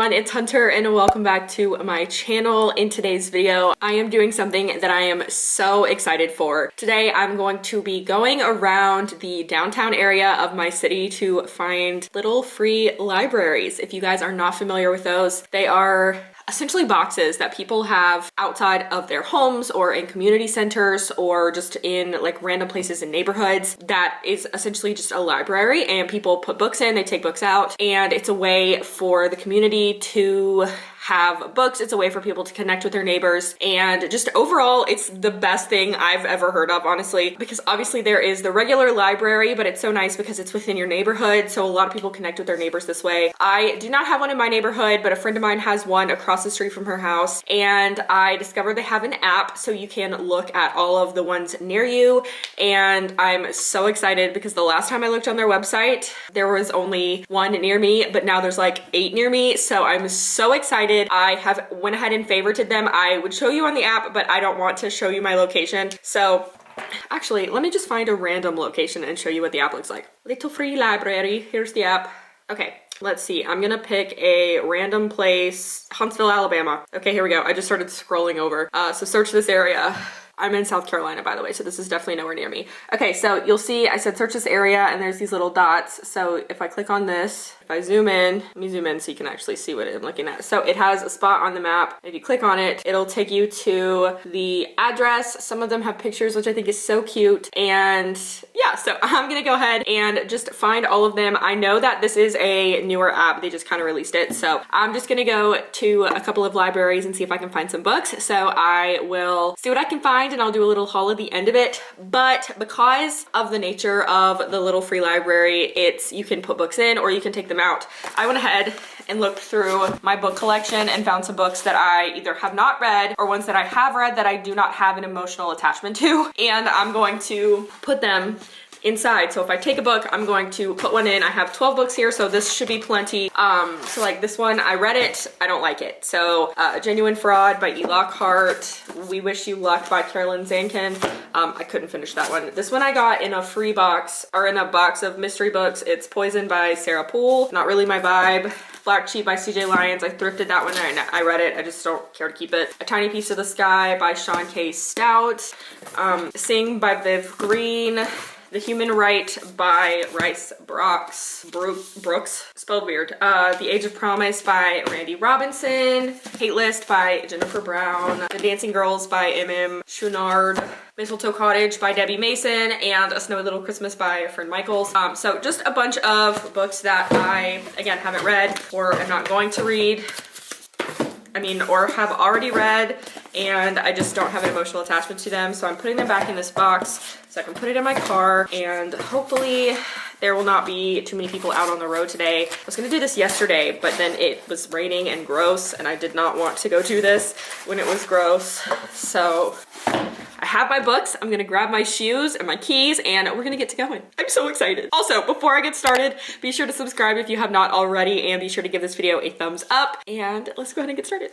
everyone, it's Hunter and welcome back to my channel. In today's video, I am doing something that I am so excited for. Today, I'm going to be going around the downtown area of my city to find little free libraries. If you guys are not familiar with those, they are essentially boxes that people have outside of their homes or in community centers or just in like random places in neighborhoods. That is essentially just a library, and people put books in, they take books out, and it's a way for the community to have books. It's a way for people to connect with their neighbors, and just overall it's the best thing I've ever heard of, honestly, because obviously there is the regular library, but it's so nice because it's within your neighborhood, so a lot of people connect with their neighbors this way. I do not have one in my neighborhood, but a friend of mine has one across the street from her house, and I discovered they have an app so you can look at all of the ones near you, and I'm so excited because the last time I looked on their website there was only one near me, but now there's like 8 near me, so I'm so excited. I have went ahead and favorited them. I would show you on the app, but I don't want to show you my location. So actually, let me just find a random location and show you what the app looks like. Little free library. Here's the app. Okay, let's see. I'm gonna pick a random place. Huntsville, Alabama. Okay, here we go. I just started scrolling over. So search this area. I'm in South Carolina, by the way, so this is definitely nowhere near me. Okay, so you'll see I said search this area and there's these little dots. So if I click on this, if I zoom in, let me zoom in so you can actually see what I'm looking at. So it has a spot on the map. If you click on it, it'll take you to the address. Some of them have pictures, which I think is so cute. And yeah, so I'm gonna go ahead and just find all of them. I know that this is a newer app. They just kind of released it. So I'm just gonna go to a couple of libraries and see if I can find some books. So I will see what I can find and I'll do a little haul at the end of it. But because of the nature of the little free library, you can put books in or you can take them out. I went ahead and looked through my book collection and found some books that I either have not read or ones that I have read that I do not have an emotional attachment to. And I'm going to put them inside. So if I take a book, I'm going to put one in. I have 12 books here, so this should be plenty. So like this one, I read it, I don't like it. So Genuine Fraud by E. Lockhart, We Wish You Luck by Carolyn Zankin. I couldn't finish that one. This one I got in a free box, or in a box of mystery books. It's Poison by Sarah Poole, not really my vibe. Black Sheep by CJ Lyons. I thrifted that one and I read it. I just don't care to keep it. A Tiny Piece of the Sky by Sean K. Stout. Sing by Viv Green. The Human Right by Rice Brooks, spelled weird. The Age of Promise by Randy Robinson. Hate List by Jennifer Brown. The Dancing Girls by M.M. Chouinard. Mistletoe Cottage by Debbie Mason, and A Snowy Little Christmas by Fern Michaels. So just a bunch of books that I, again, haven't read or am not going to read. Or have already read, and I just don't have an emotional attachment to them. So I'm putting them back in this box so I can put it in my car, and hopefully there will not be too many people out on the road today. I was gonna do this yesterday, but then it was raining and gross, and I did not want to go do this when it was gross. So I have my books, I'm gonna grab my shoes and my keys, and we're gonna get to going. I'm so excited. Also, before I get started, be sure to subscribe if you have not already, and be sure to give this video a thumbs up, and let's go ahead and get started.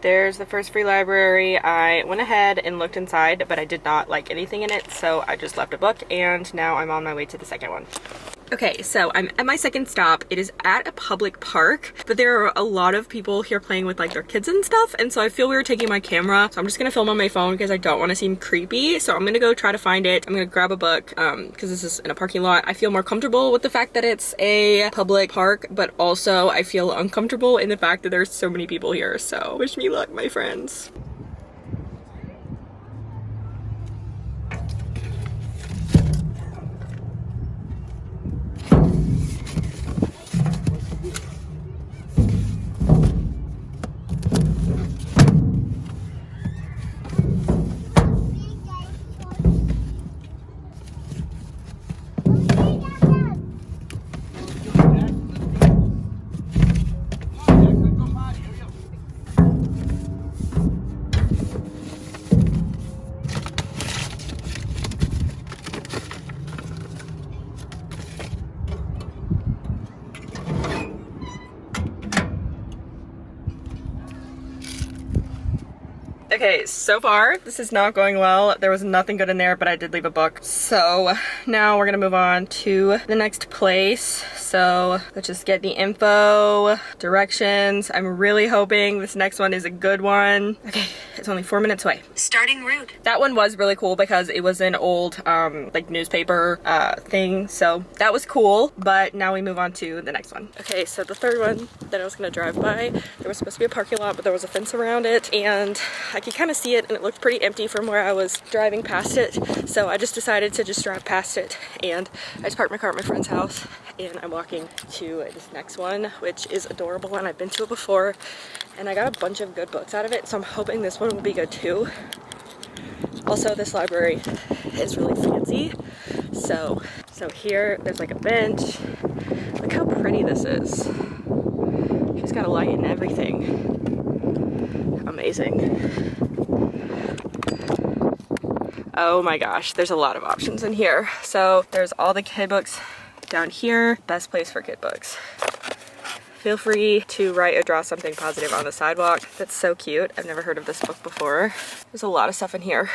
There's the first free library. I went ahead and looked inside, but I did not like anything in it, so I just left a book, and now I'm on my way to the second one. Okay, so I'm at my second stop. It is at a public park, but there are a lot of people here playing with like their kids and stuff, and so I feel weird taking my camera, so I'm just gonna film on my phone because I don't want to seem creepy. So I'm gonna go try to find it. I'm gonna grab a book because this is in a parking lot. I feel more comfortable with the fact that it's a public park, but also I feel uncomfortable in the fact that there's so many people here. So wish me luck, my friends. Okay, so far this is not going well. There was nothing good in there, but I did leave a book. So now we're gonna move on to the next place. So let's just get the info, directions. I'm really hoping this next one is a good one. Okay, it's only 4 minutes away. Starting route. That one was really cool because it was an old like newspaper thing. So that was cool, but now we move on to the next one. Okay, so the third one that I was gonna drive by, there was supposed to be a parking lot, but there was a fence around it, and I could kind of see it, and it looked pretty empty from where I was driving past it. So I just decided to just drive past it, and I just parked my car at my friend's house, and I'm walking to this next one, which is adorable, and I've been to it before, and I got a bunch of good books out of it, so I'm hoping this one will be good too. Also, this library is really fancy. So here, there's like a bench. Look how pretty this is. She's got a light and everything. Amazing. Oh my gosh, there's a lot of options in here. So there's all the kid books down here. Best place for kid books. Feel free to write or draw something positive on the sidewalk. That's so cute. I've never heard of this book before. There's a lot of stuff in here.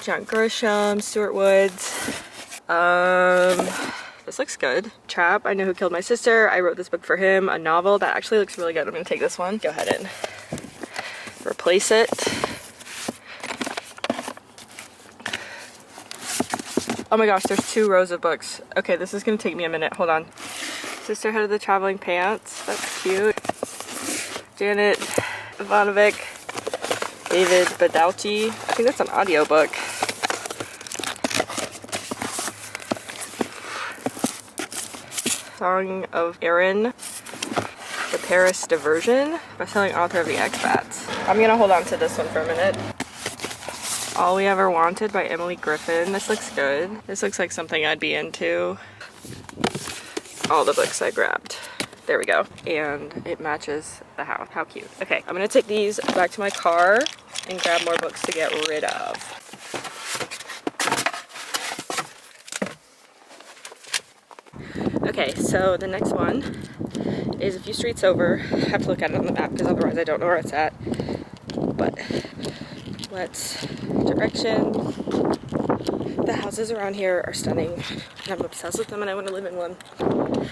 John Grisham, Stuart Woods. This looks good. Trap, I Know Who Killed My Sister. I wrote this book for him, a novel. That actually looks really good. I'm gonna take this one. Go ahead and replace it. Oh my gosh, there's 2 rows of books. Okay, this is gonna take me a minute. Hold on. Sisterhood of the Traveling Pants. That's cute. Janet Ivanovic. David Badauchi. I think that's an audiobook. Song of Erin. The Paris Diversion. Best-selling author of The Expats. I'm gonna hold on to this one for a minute. All We Ever Wanted by Emily Griffin. This looks good. This looks like something I'd be into. All the books I grabbed. There we go. And it matches the house. How cute. Okay, I'm gonna take these back to my car and grab more books to get rid of. Okay, so the next one is a few streets over. I have to look at it on the map because otherwise I don't know where it's at. But let's direction. The houses around here are stunning, and I'm obsessed with them, and I want to live in one.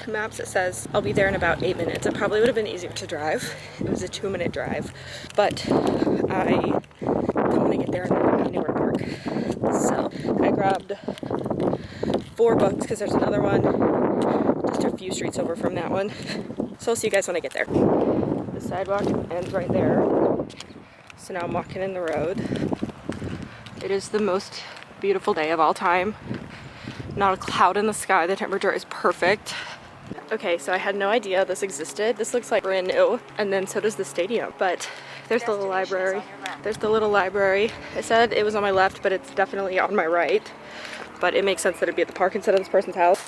Maps, it says I'll be there in about 8 minutes. It probably would have been easier to drive. It was a 2-minute drive, but I don't want to get there and not have anywhere to park. So I grabbed 4 books because there's another one just a few streets over from that one. So I'll see you guys when I get there. The sidewalk ends right there. So now I'm walking in the road. It is the most beautiful day of all time. Not a cloud in the sky. The temperature is perfect. Okay, so I had no idea this existed. This looks like brand new, and then so does the stadium. But there's the little library. There's the little library. I said it was on my left, but it's definitely on my right. But it makes sense that it'd be at the park instead of this person's house.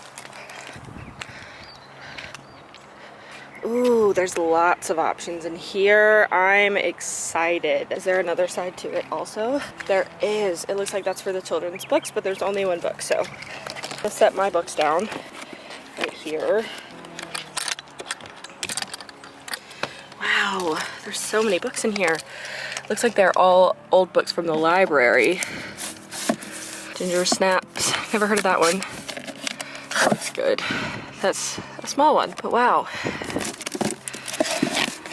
Ooh, there's lots of options in here. I'm excited. Is there another side to it also? There is. It looks like that's for the children's books, but there's only 1 book, so I'll set my books down right here. Wow, there's so many books in here. Looks like they're all old books from the library. Ginger Snaps. Never heard of that one. That looks good. That's a small one, but wow.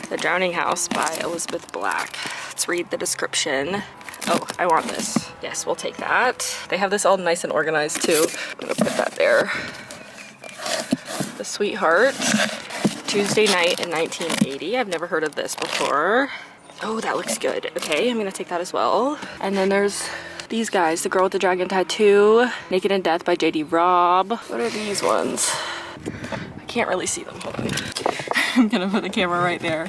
The Drowning House by Elizabeth Black. Let's read the description. Oh, I want this. Yes, we'll take that. They have this all nice and organized too. I'm gonna put that there. The Sweetheart. Tuesday Night in 1980. I've never heard of this before. Oh, that looks good. Okay, I'm gonna take that as well. And then there's these guys. The Girl with the Dragon Tattoo. Naked in Death by J.D. Robb. What are these ones? I can't really see them. Hold on. I'm gonna put the camera right there.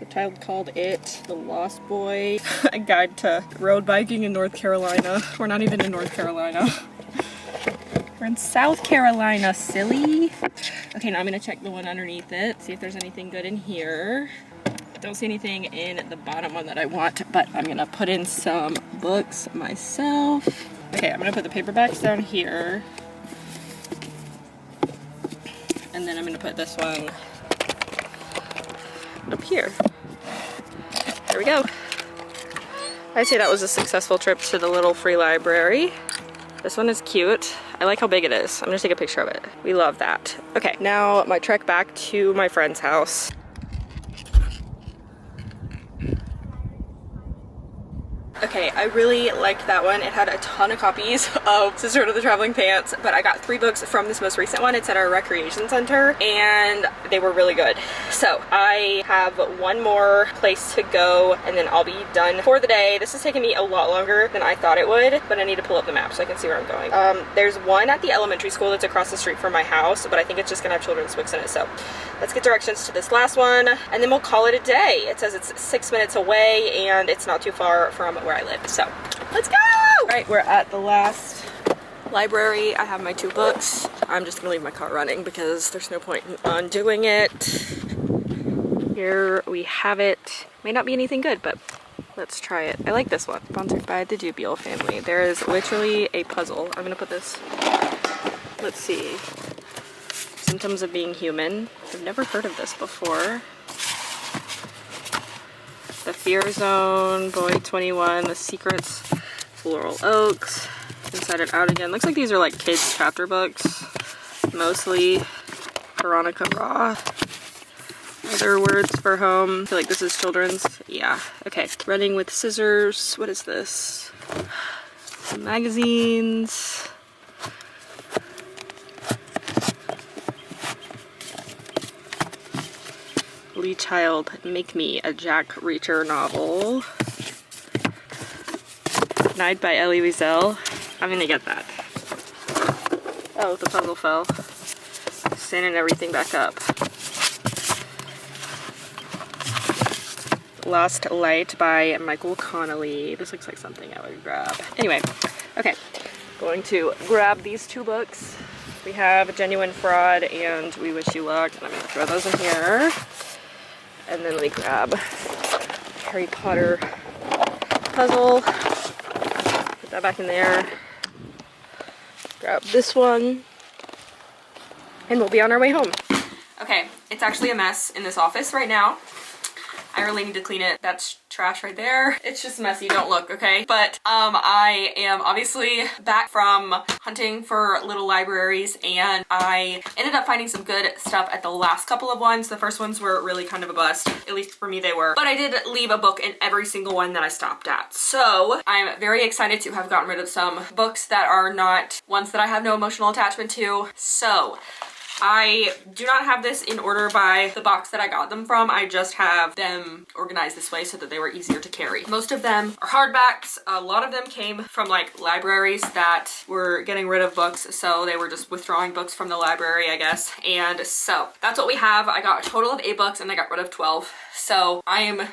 A Child Called It, The Lost Boy, A Guide to Road Biking in North Carolina. We're not even in North Carolina. We're in South Carolina, silly. Okay, now I'm gonna check the one underneath it, see if there's anything good in here. I don't see anything in the bottom one that I want, but I'm gonna put in some books myself. Okay, I'm gonna put the paperbacks down here. And then I'm gonna put this one up here. there we go. I'd say that was a successful trip to the little free library. This one is cute. I like how big it is. I'm gonna take a picture of it. We love that. Okay, now my trek back to my friend's house. Okay, I really liked that one. It had a ton of copies of Sisterhood of the Traveling Pants, but I got 3 books from this most recent one. It's at our recreation center, and they were really good. So I have one more place to go, and then I'll be done for the day. This is taking me a lot longer than I thought it would, but I need to pull up the map so I can see where I'm going. There's one at the elementary school that's across the street from my house, but I think it's just gonna have children's books in it. So let's get directions to this last one, and then we'll call it a day. It says it's 6 minutes away, and it's not too far from where I live. So let's go! All right, we're at the last library. I have my 2 books. I'm just gonna leave my car running because there's no point in undoing it. Here we have it. May not be anything good, but let's try it. I like this one. Sponsored by the Dubiel family. There is literally a puzzle. I'm gonna put this, let's see. Symptoms of being human. I've never heard of this before. The Fear Zone, Boy 21, The Secrets, Floral Oaks, Inside and Out Again. Looks like these are like kids chapter books, mostly. Veronica Raw. Other words for home. I feel like this is children's. Yeah, okay. Running with Scissors. What is this? Some magazines. Lee Child, Make Me, a Jack Reacher novel. Night by Elie Wiesel. I'm gonna get that. Oh, the puzzle fell. Standing everything back up. Lost Light by Michael Connolly. This looks like something I would grab. Anyway, okay. Going to grab these 2 books. We have Genuine Fraud and We Wish You Luck. And I'm gonna throw those in here. And then we grab Harry Potter puzzle. Put that back in there. Grab this one. And we'll be on our way home. Okay, it's actually a mess in this office right now. I really need to clean it. That's trash right there. It's just messy, don't look, okay? But I am obviously back from hunting for little libraries, and I ended up finding some good stuff at the last couple of ones. The first ones were really kind of a bust, at least for me they were. But I did leave a book in every single one that I stopped at. So I'm very excited to have gotten rid of some books that are not ones that I have no emotional attachment to. So I do not have this in order by the box that I got them from. I just have them organized this way so that they were easier to carry. Most of them are hardbacks. A lot of them came from like libraries that were getting rid of books, so they were just withdrawing books from the library, I guess. And so that's what we have. I got a total of 8 books and I got rid of 12. So I am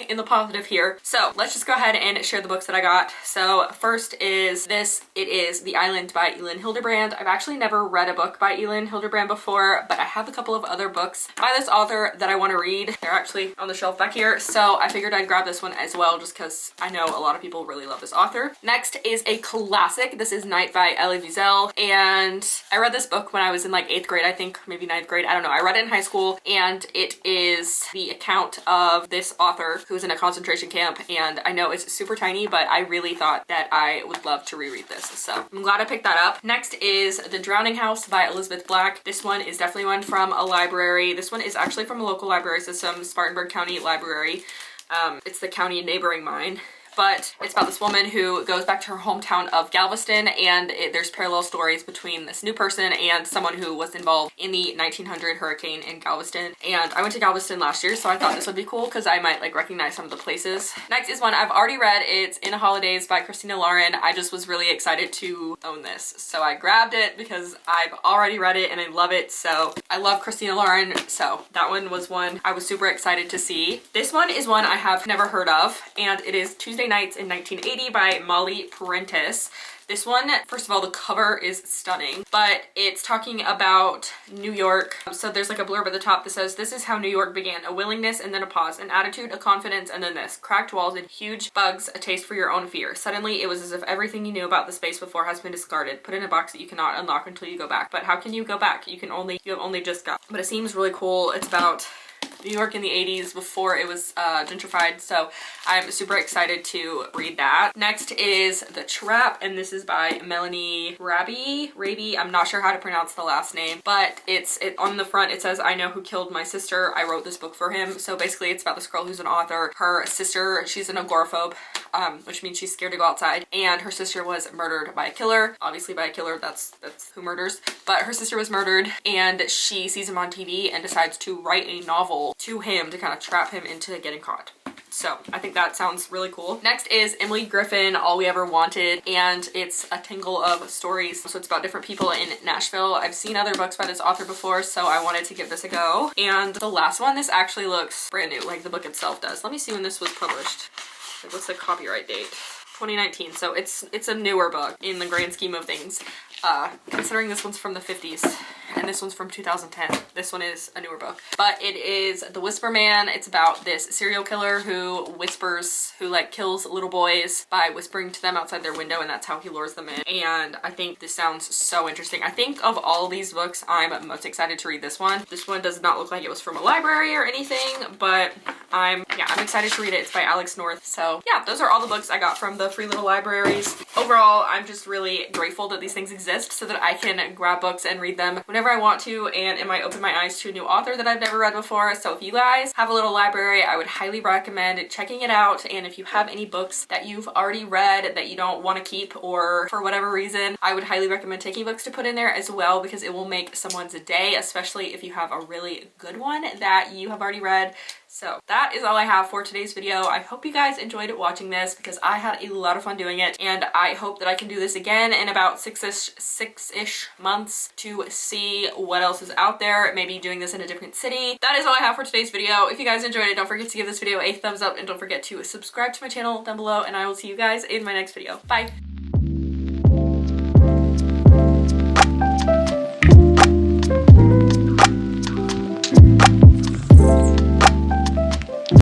in the positive here. So let's just go ahead and share the books that I got. So first is this. It is The Island by Elin Hilderbrand. I've actually never read a book by Elin Hilderbrand before, but I have a couple of other books by this author that I want to read. They're actually on the shelf back here. So I figured I'd grab this one as well just because I know a lot of people really love this author. Next is a classic. This is Night by Elie Wiesel. And I read this book when I was in like 8th grade, I think, maybe 9th grade. I don't know. I read it in high school, and it is the account of this author who's in a concentration camp, and I know it's super tiny, but I really thought that I would love to reread this, so I'm glad I picked that up. Next is The Drowning House by Elizabeth Black. This one is definitely one from a library. This one is actually from a local library system, Spartanburg County Library. It's the county neighboring mine. But it's about this woman who goes back to her hometown of Galveston, and there's parallel stories between this new person and someone who was involved in the 1900 hurricane in Galveston. And I went to Galveston last year, so I thought this would be cool because I might like recognize some of the places. Next is one I've already read. It's In a Holidays by Christina Lauren. I just was really excited to own this, so I grabbed it because I've already read it and I love it. So I love Christina Lauren, so that one was one I was super excited to see. This one is one I have never heard of, and it is Tuesday Nights in 1980 by Molly Prentice. This one, first of all, the cover is stunning, but it's talking about New York. So there's like a blurb at the top that says, "This is how New York began. A willingness and then a pause, an attitude, a confidence, and then this. Cracked walls and huge bugs, a taste for your own fear. Suddenly, it was as if everything you knew about the space before has been discarded, put in a box that you cannot unlock until you go back. But how can you go back? You have only just got." But it seems really cool. It's about New York in the 80s before it was gentrified, so I'm super excited to read that. Next is The Trap, and this is by Melanie Raby. I'm not sure how to pronounce the last name, but on the front it says, "I know who killed my sister. I wrote this book for him." So basically it's about this girl who's an author. Her sister, she's an agoraphobe, which means she's scared to go outside, and her sister was murdered by a killer. Obviously by a killer, that's who murders. But her sister was murdered, and she sees him on TV and decides to write a novel to him to kind of trap him into getting caught. So I think that sounds really cool. Next is Emily Griffin, All We Ever Wanted, and it's a tingle of stories. So it's about different people in Nashville. I've seen other books by this author before, so I wanted to give this a go. And the last one, this actually looks brand new, like the book itself does. Let me see when this was published. Like, what's the copyright date? 2019, so it's a newer book in the grand scheme of things. Considering this one's from the 50s and this one's from 2010. This one is a newer book. But it is The Whisper Man. It's about this serial killer who like kills little boys by whispering to them outside their window, and that's how he lures them in. And I think this sounds so interesting. I think of all these books, I'm most excited to read this one. This one does not look like it was from a library or anything, but I'm excited to read it. It's by Alex North. So yeah, those are all the books I got from the free little libraries. Overall, I'm just really grateful that these things exist so that I can grab books and read them whenever I want to, and it might open my eyes to a new author that I've never read before. So if you guys have a little library, I would highly recommend checking it out. And if you have any books that you've already read that you don't want to keep, or for whatever reason, I would highly recommend taking books to put in there as well, because it will make someone's day, especially if you have a really good one that you have already read. So that is all I have for today's video. I hope you guys enjoyed watching this, because I had a lot of fun doing it, and I hope that I can do this again in about six-ish months to see what else is out there, maybe doing this in a different city. That is all I have for today's video. If you guys enjoyed it, don't forget to give this video a thumbs up, and don't forget to subscribe to my channel down below, and I will see you guys in my next video. Bye!